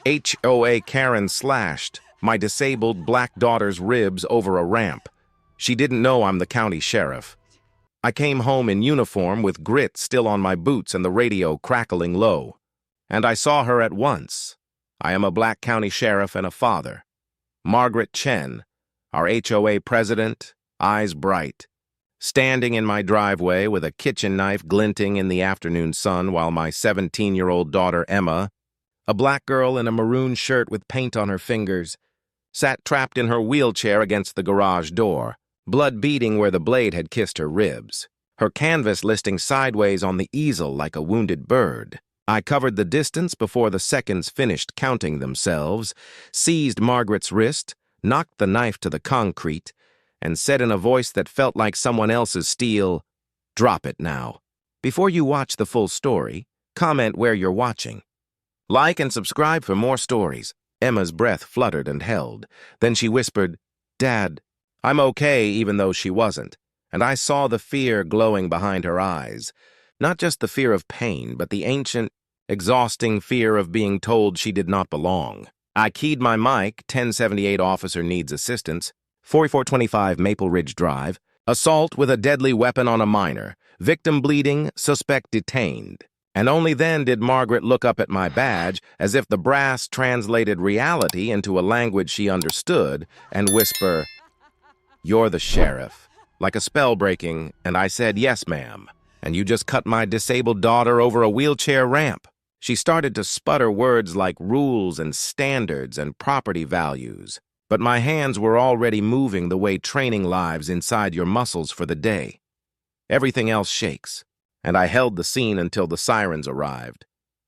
HOA Karen slashed my disabled black daughter's ribs over a ramp. She didn't know I'm the county sheriff. I came home in uniform with grit still on my boots and the radio crackling low. And I saw her at once. I am a black county sheriff and a father. Margaret Chen, our HOA president, eyes bright, standing in my driveway with a kitchen knife glinting in the afternoon sun while my 17-year-old daughter Emma, a black girl in a maroon shirt with paint on her fingers, sat trapped in her wheelchair against the garage door, blood beading where the blade had kissed her ribs, her canvas listing sideways on the easel like a wounded bird. I covered the distance before the seconds finished counting themselves, seized Margaret's wrist, knocked the knife to the concrete, and said in a voice that felt like someone else's steel, "Drop it now." Before you watch the full story, comment where you're watching. Like and subscribe for more stories. Emma's breath fluttered and held. Then she whispered, "Dad, I'm okay," even though she wasn't. And I saw the fear glowing behind her eyes. Not just the fear of pain, but the ancient, exhausting fear of being told she did not belong. I keyed my mic, 1078 officer needs assistance, 4425 Maple Ridge Drive, assault with a deadly weapon on a minor, victim bleeding, suspect detained. And only then did Margaret look up at my badge as if the brass translated reality into a language she understood and whisper, "You're the sheriff." Like a spell breaking, and I said, "Yes, ma'am. And you just cut my disabled daughter over a wheelchair ramp." She started to sputter words like rules and standards and property values, but my hands were already moving the way training lives inside your muscles for the day. Everything else shakes, and I held the scene until the sirens arrived,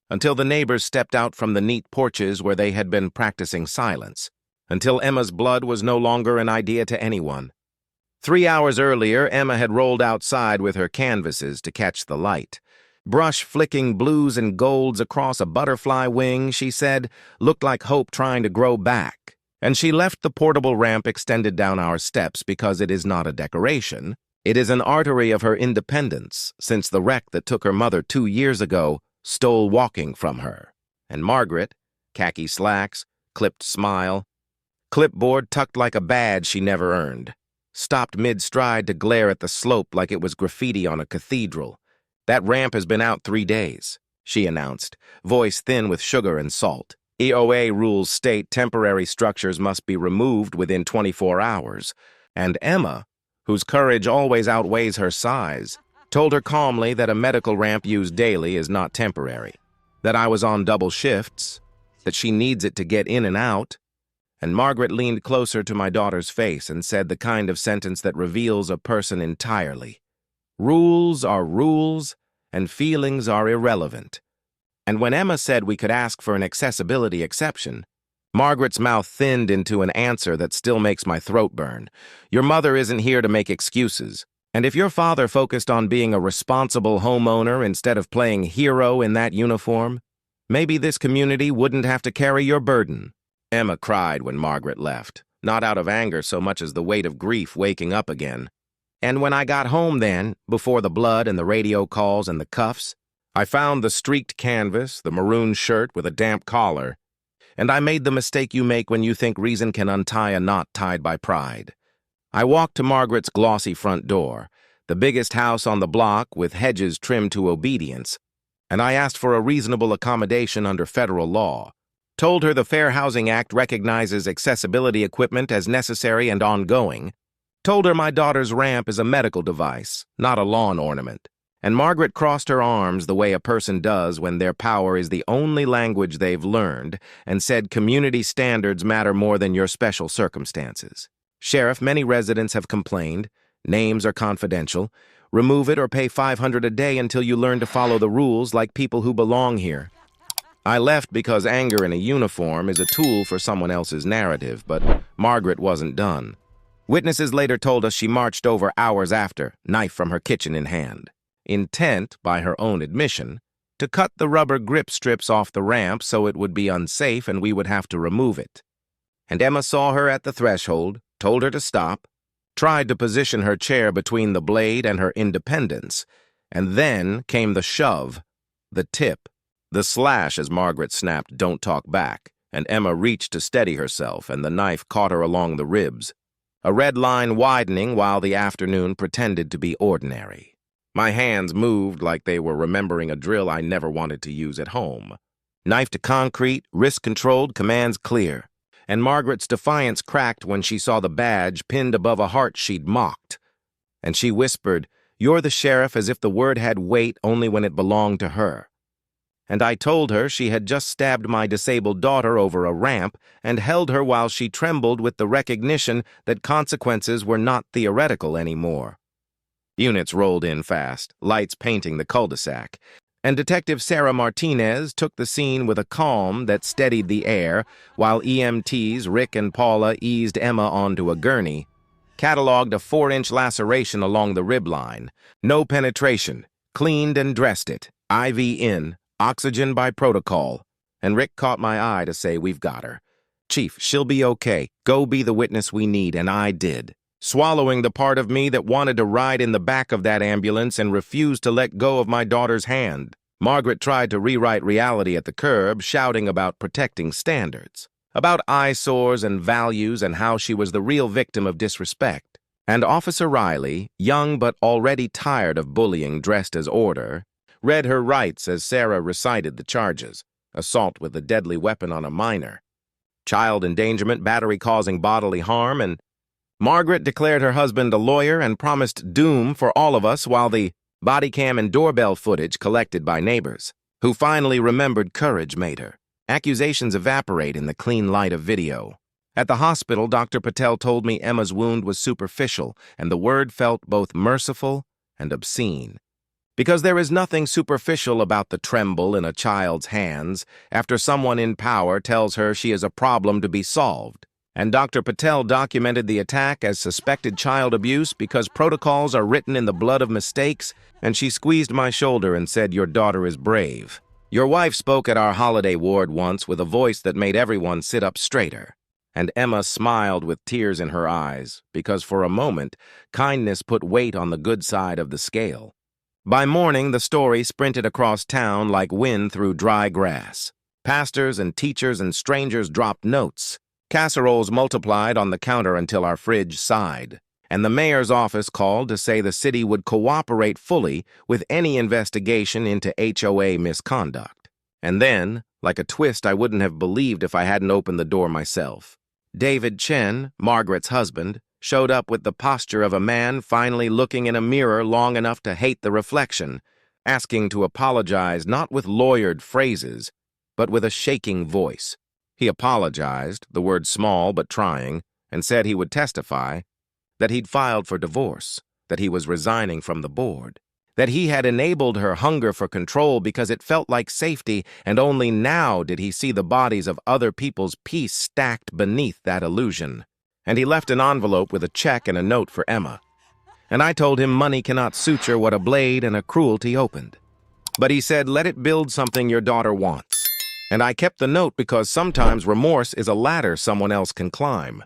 until the neighbors stepped out from the neat porches where they had been practicing silence, until Emma's blood was no longer an idea to anyone. 3 hours earlier, Emma had rolled outside with her canvases to catch the light. Brush flicking blues and golds across a butterfly wing, she said, looked like hope trying to grow back. And she left the portable ramp extended down our steps because it is not a decoration. It is an artery of her independence, since the wreck that took her mother 2 years ago stole walking from her. And Margaret, khaki slacks, clipped smile, clipboard tucked like a badge she never earned, stopped mid-stride to glare at the slope like it was graffiti on a cathedral. "That ramp has been out 3 days, she announced, voice thin with sugar and salt. HOA rules state temporary structures must be removed within 24 hours. And Emma, whose courage always outweighs her size, told her calmly that a medical ramp used daily is not temporary, that I was on double shifts, that she needs it to get in and out. And Margaret leaned closer to my daughter's face and said the kind of sentence that reveals a person entirely. Rules are rules, and feelings are irrelevant. And when Emma said we could ask for an accessibility exception, Margaret's mouth thinned into an answer that still makes my throat burn. Your mother isn't here to make excuses. And if your father focused on being a responsible homeowner instead of playing hero in that uniform, maybe this community wouldn't have to carry your burden. Emma cried when Margaret left, not out of anger so much as the weight of grief waking up again. And when I got home then, before the blood and the radio calls and the cuffs, I found the streaked canvas, the maroon shirt with a damp collar, and I made the mistake you make when you think reason can untie a knot tied by pride. I walked to Margaret's glossy front door, the biggest house on the block with hedges trimmed to obedience, and I asked for a reasonable accommodation under federal law. Told her the Fair Housing Act recognizes accessibility equipment as necessary and ongoing. Told her my daughter's ramp is a medical device, not a lawn ornament. And Margaret crossed her arms the way a person does when their power is the only language they've learned, and said community standards matter more than your special circumstances. Sheriff, many residents have complained. Names are confidential. Remove it or pay $500 a day until you learn to follow the rules like people who belong here. I left because anger in a uniform is a tool for someone else's narrative, but Margaret wasn't done. Witnesses later told us she marched over hours after, knife from her kitchen in hand, intent, by her own admission, to cut the rubber grip strips off the ramp so it would be unsafe and we would have to remove it. And Emma saw her at the threshold, told her to stop, tried to position her chair between the blade and her independence, and then came the shove, the tip, the slash as Margaret snapped, "Don't talk back," and Emma reached to steady herself, and the knife caught her along the ribs, a red line widening while the afternoon pretended to be ordinary. My hands moved like they were remembering a drill I never wanted to use at home. Knife to concrete, wrist-controlled, commands clear. And Margaret's defiance cracked when she saw the badge pinned above a heart she'd mocked. And she whispered, "You're the sheriff," as if the word had weight only when it belonged to her. And I told her she had just stabbed my disabled daughter over a ramp and held her while she trembled with the recognition that consequences were not theoretical anymore. Units rolled in fast, lights painting the cul-de-sac, and Detective Sarah Martinez took the scene with a calm that steadied the air, while EMTs Rick and Paula eased Emma onto a gurney, cataloged a 4-inch laceration along the rib line, no penetration, cleaned and dressed it, IV in, oxygen by protocol, and Rick caught my eye to say, "We've got her. Chief, she'll be okay. Go be the witness we need," and I did, swallowing the part of me that wanted to ride in the back of that ambulance and refused to let go of my daughter's hand. Margaret tried to rewrite reality at the curb, shouting about protecting standards, about eyesores and values and how she was the real victim of disrespect. And Officer Riley, young but already tired of bullying dressed as order, read her rights as Sarah recited the charges: assault with a deadly weapon on a minor, child endangerment, battery causing bodily harm, and Margaret declared her husband a lawyer and promised doom for all of us while the body cam and doorbell footage collected by neighbors, who finally remembered courage made her. Accusations evaporate in the clean light of video. At the hospital, Dr. Patel told me Emma's wound was superficial, and the word felt both merciful and obscene. Because there is nothing superficial about the tremble in a child's hands after someone in power tells her she is a problem to be solved. And Dr. Patel documented the attack as suspected child abuse because protocols are written in the blood of mistakes, and she squeezed my shoulder and said, "Your daughter is brave." Your wife spoke at our holiday ward once with a voice that made everyone sit up straighter. And Emma smiled with tears in her eyes, because for a moment, kindness put weight on the good side of the scale. By morning, the story sprinted across town like wind through dry grass. Pastors and teachers and strangers dropped notes. Casseroles multiplied on the counter until our fridge sighed, and the mayor's office called to say the city would cooperate fully with any investigation into HOA misconduct. And then, like a twist I wouldn't have believed if I hadn't opened the door myself, David Chen, Margaret's husband, showed up with the posture of a man finally looking in a mirror long enough to hate the reflection, asking to apologize not with lawyered phrases, but with a shaking voice. He apologized, the word small but trying, and said he would testify, that he'd filed for divorce, that he was resigning from the board, that he had enabled her hunger for control because it felt like safety, and only now did he see the bodies of other people's peace stacked beneath that illusion. And he left an envelope with a check and a note for Emma. And I told him money cannot suture what a blade and a cruelty opened. But he said, "Let it build something your daughter wants." And I kept the note because sometimes remorse is a ladder someone else can climb.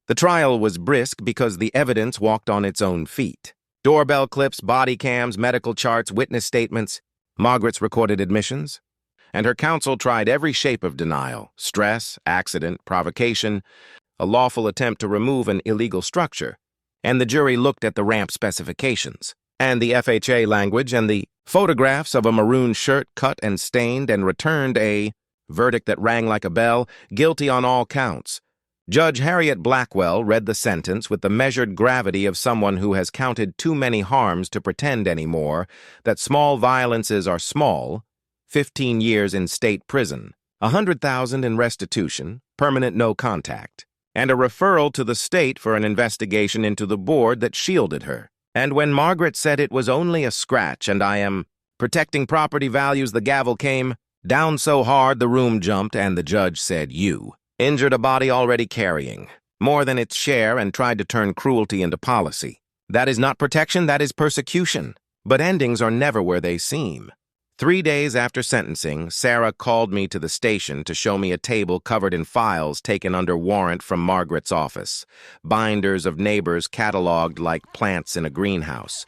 The trial was brisk because the evidence walked on its own feet. Doorbell clips, body cams, medical charts, witness statements, Margaret's recorded admissions. And her counsel tried every shape of denial: stress, accident, provocation, a lawful attempt to remove an illegal structure. And the jury looked at the ramp specifications, and the FHA language, and the photographs of a maroon shirt cut and stained, and returned a verdict that rang like a bell: guilty on all counts. Judge Harriet Blackwell read the sentence with the measured gravity of someone who has counted too many harms to pretend anymore that small violences are small. 15 years in state prison, $100,000 in restitution, permanent no contact, and a referral to the state for an investigation into the board that shielded her. And when Margaret said it was only a scratch and I am protecting property values, the gavel came down so hard the room jumped, and the judge said, "You injured a body already carrying more than its share and tried to turn cruelty into policy. That is not protection, that is persecution. But endings are never where they seem." 3 days after sentencing, Sarah called me to the station to show me a table covered in files taken under warrant from Margaret's office, binders of neighbors cataloged like plants in a greenhouse.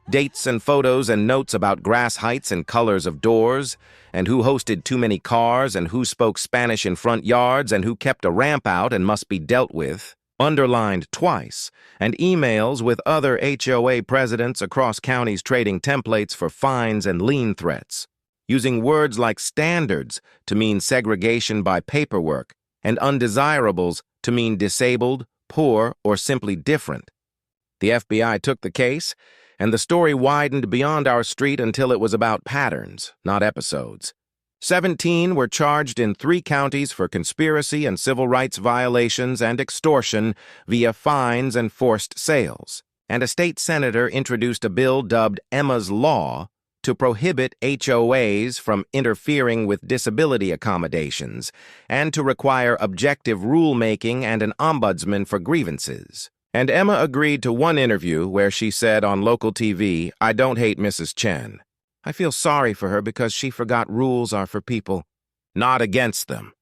Dates and photos and notes about grass heights and colors of doors, and who hosted too many cars, and who spoke Spanish in front yards, and who kept a ramp out and must be dealt with, underlined twice, and emails with other HOA presidents across counties trading templates for fines and lien threats, using words like standards to mean segregation by paperwork, and undesirables to mean disabled, poor, or simply different. The FBI took the case, and the story widened beyond our street until it was about patterns, not episodes. 17 were charged in 3 counties for conspiracy and civil rights violations and extortion via fines and forced sales. And a state senator introduced a bill dubbed Emma's Law to prohibit HOAs from interfering with disability accommodations and to require objective rulemaking and an ombudsman for grievances. And Emma agreed to one interview where she said on local TV, "I don't hate Mrs. Chen. I feel sorry for her because she forgot rules are for people, not against them."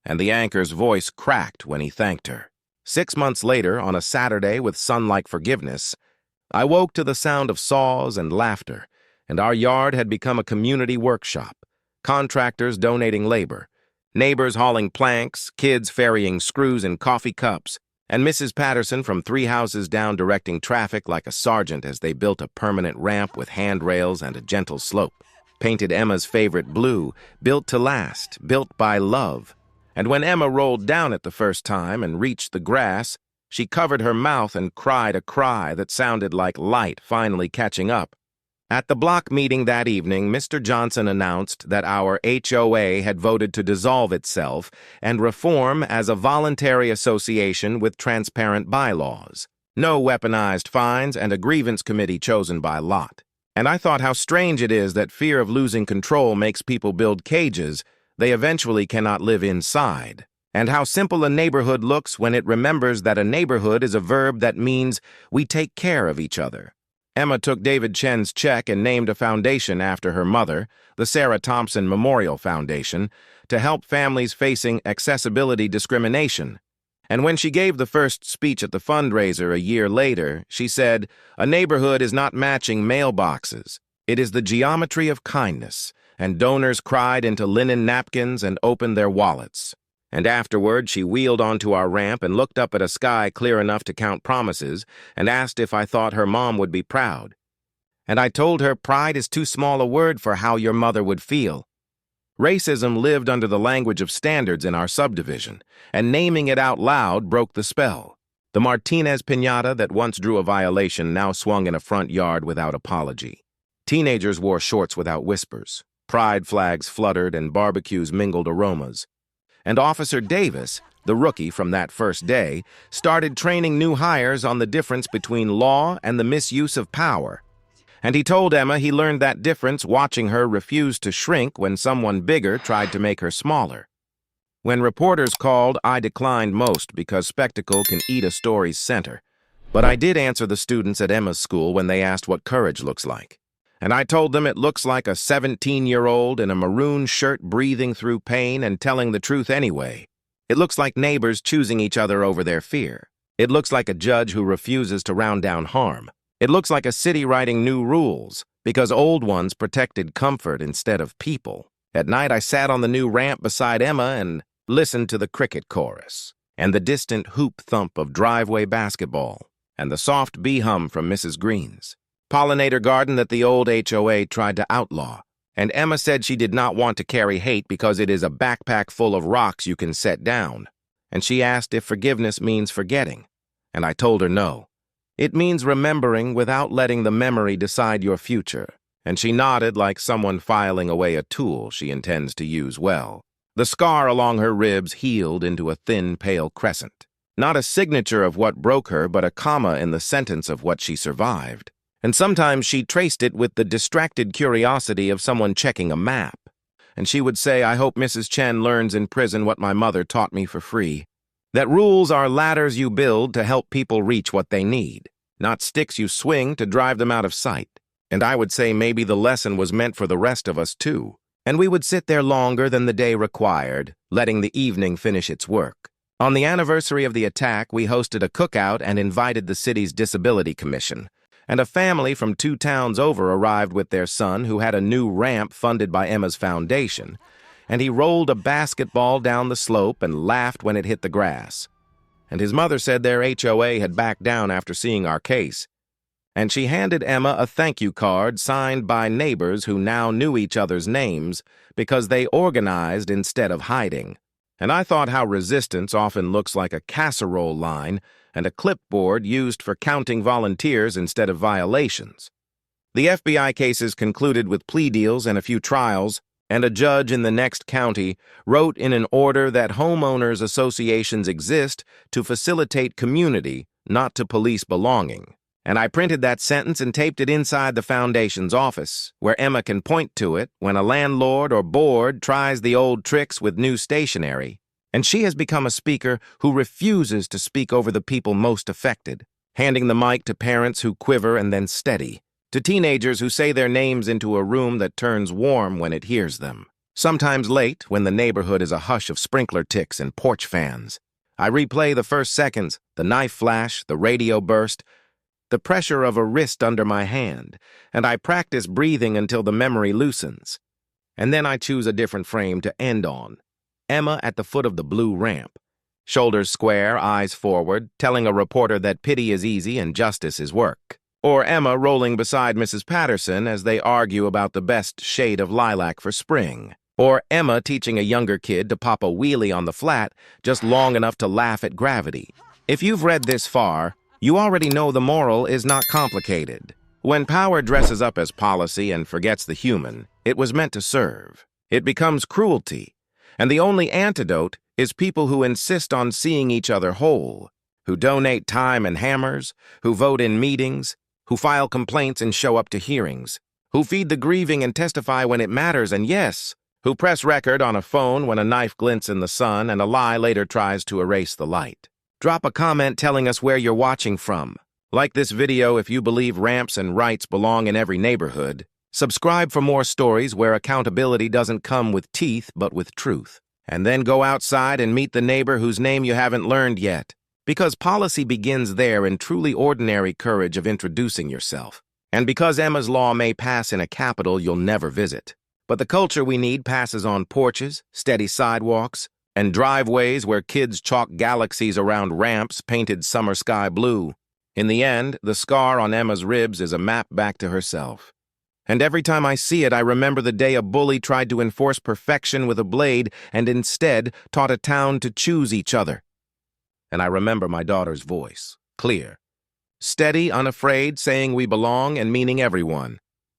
And the anchor's voice cracked when he thanked her. 6 months later, on a Saturday with sun-like forgiveness, I woke to the sound of saws and laughter, and our yard had become a community workshop, contractors donating labor, neighbors hauling planks, kids ferrying screws and coffee cups, and Mrs. Patterson from 3 houses down directing traffic like a sergeant as they built a permanent ramp with handrails and a gentle slope, painted Emma's favorite blue, built to last, built by love. And when Emma rolled down it the first time and reached the grass, she covered her mouth and cried a cry that sounded like light finally catching up. At the block meeting that evening, Mr. Johnson announced that our HOA had voted to dissolve itself and reform as a voluntary association with transparent bylaws, no weaponized fines, and a grievance committee chosen by lot. And I thought how strange it is that fear of losing control makes people build cages they eventually cannot live inside, and how simple a neighborhood looks when it remembers that a neighborhood is a verb that means we take care of each other. Emma took David Chen's check and named a foundation after her mother, the Sarah Thompson Memorial Foundation, to help families facing accessibility discrimination. And when she gave the first speech at the fundraiser a year later, she said, "A neighborhood is not matching mailboxes. It is the geometry of kindness," and donors cried into linen napkins and opened their wallets. And afterward, she wheeled onto our ramp and looked up at a sky clear enough to count promises and asked if I thought her mom would be proud. And I told her pride is too small a word for how your mother would feel. Racism lived under the language of standards in our subdivision, and naming it out loud broke the spell. The Martinez piñata that once drew a violation now swung in a front yard without apology. Teenagers wore shorts without whispers. Pride flags fluttered and barbecues mingled aromas. And Officer Davis, the rookie from that first day, started training new hires on the difference between law and the misuse of power. And he told Emma he learned that difference watching her refuse to shrink when someone bigger tried to make her smaller. When reporters called, I declined most because spectacle can eat a story's center. But I did answer the students at Emma's school when they asked what courage looks like. And I told them it looks like a 17-year-old in a maroon shirt breathing through pain and telling the truth anyway. It looks like neighbors choosing each other over their fear. It looks like a judge who refuses to round down harm. It looks like a city writing new rules because old ones protected comfort instead of people. At night, I sat on the new ramp beside Emma and listened to the cricket chorus and the distant hoop thump of driveway basketball and the soft bee hum from Mrs. Green's pollinator garden that the old HOA tried to outlaw. And Emma said she did not want to carry hate because it is a backpack full of rocks you can set down. And she asked if forgiveness means forgetting. And I told her no. It means remembering without letting the memory decide your future. And she nodded like someone filing away a tool she intends to use well. The scar along her ribs healed into a thin, pale crescent. Not a signature of what broke her, but a comma in the sentence of what she survived. And sometimes she traced it with the distracted curiosity of someone checking a map. And she would say, I hope Mrs. Chen learns in prison what my mother taught me for free. That rules are ladders you build to help people reach what they need, not sticks you swing to drive them out of sight. And I would say maybe the lesson was meant for the rest of us too. And we would sit there longer than the day required, letting the evening finish its work. On the anniversary of the attack, we hosted a cookout and invited the city's Disability Commission. and a family from 2 towns over arrived with their son who had a new ramp funded by Emma's foundation, and he rolled a basketball down the slope and laughed when it hit the grass. And his mother said their HOA had backed down after seeing our case, and she handed Emma a thank you card signed by neighbors who now knew each other's names because they organized instead of hiding. And I thought how resistance often looks like a casserole line and a clipboard used for counting volunteers instead of violations. The FBI cases concluded with plea deals and a few trials, and a judge in the next county wrote in an order that homeowners associations exist to facilitate community, not to police belonging. And I printed that sentence and taped it inside the foundation's office, where Emma can point to it when a landlord or board tries the old tricks with new stationery. And she has become a speaker who refuses to speak over the people most affected, handing the mic to parents who quiver and then steady, to teenagers who say their names into a room that turns warm when it hears them. Sometimes late, when the neighborhood is a hush of sprinkler ticks and porch fans, I replay the first seconds, the knife flash, the radio burst, the pressure of a wrist under my hand, and I practice breathing until the memory loosens. And then I choose a different frame to end on. Emma at the foot of the blue ramp, shoulders square, eyes forward, telling a reporter that pity is easy and justice is work. Or Emma rolling beside Mrs. Patterson as they argue about the best shade of lilac for spring. Or Emma teaching a younger kid to pop a wheelie on the flat just long enough to laugh at gravity. If you've read this far, you already know the moral is not complicated. When power dresses up as policy and forgets the human, it was meant to serve. It becomes cruelty, and the only antidote is people who insist on seeing each other whole, who donate time and hammers, who vote in meetings, who file complaints and show up to hearings, who feed the grieving and testify when it matters, and yes, who press record on a phone when a knife glints in the sun and a lie later tries to erase the light. Drop a comment telling us where you're watching from. Like this video if you believe ramps and rights belong in every neighborhood. Subscribe for more stories where accountability doesn't come with teeth but with truth. And then go outside and meet the neighbor whose name you haven't learned yet. Because policy begins there in truly ordinary courage of introducing yourself. And because Emma's law may pass in a capital you'll never visit. But the culture we need passes on porches, steady sidewalks, and driveways where kids chalk galaxies around ramps painted summer sky blue. In the end, the scar on Emma's ribs is a map back to herself. And every time I see it, I remember the day a bully tried to enforce perfection with a blade and instead taught a town to choose each other. And I remember my daughter's voice, clear, steady, unafraid, saying we belong and meaning everyone.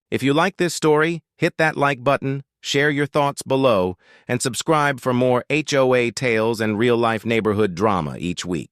If you like this story, hit that like button, share your thoughts below, and subscribe for more HOA tales and real-life neighborhood drama each week.